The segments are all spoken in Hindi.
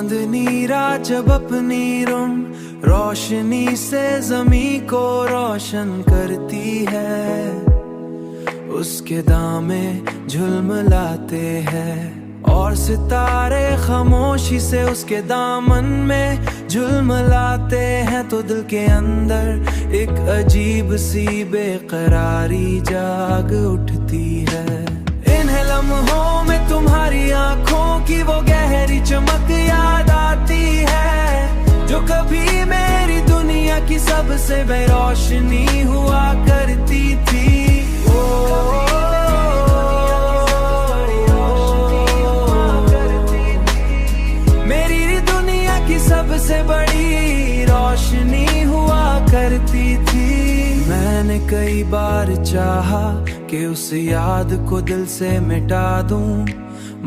चांदनी रात जब अपनी रुम रोशनी से जमी को रोशन करती है, उसके दामे झुलमिलाते हैं और सितारे खामोशी से उसके दामन में झुलमिलाते हैं। तो दिल के अंदर एक अजीब सी बेकरारी जाग उठती है। इन लम्हों में तुम्हारी आंखों की वो गहरी चमक याद आती है, जो कभी मेरी दुनिया की सबसे बेरोशनी हुआ करती थी। मेरी दुनिया की सबसे बड़ी रोशनी हुआ करती थी। मैंने कई बार चाहा कि उस याद को दिल से मिटा दूं,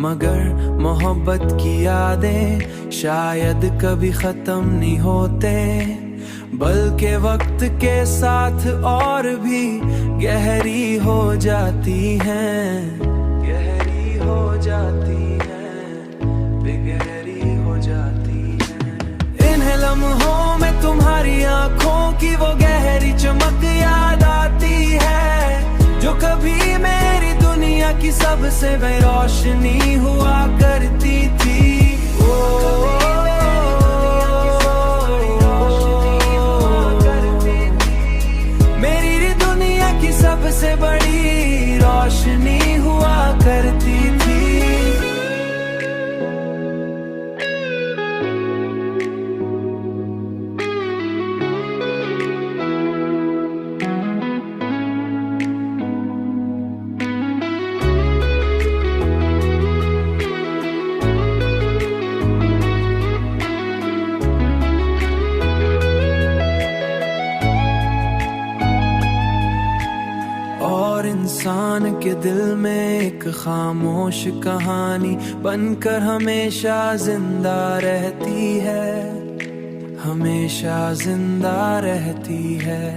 मगर मोहब्बत की यादें शायद कभी खत्म नहीं होते, बल्कि वक्त के साथ और भी गहरी हो जाती हैं, गहरी हो जाती हैं, बेगहरी हो जाती हैं। इन लम्हों में तुम्हारी आंखों की वो गहरी चमक याद आती है, जो कभी मेरी दुनिया की सबसे बेरोशनी हुआ करती थी। मेरी दुनिया की सबसे बड़ी रोशनी हुआ करती थी। और इंसान के दिल में एक खामोश कहानी बनकर हमेशा जिंदा रहती है, हमेशा जिंदा रहती है।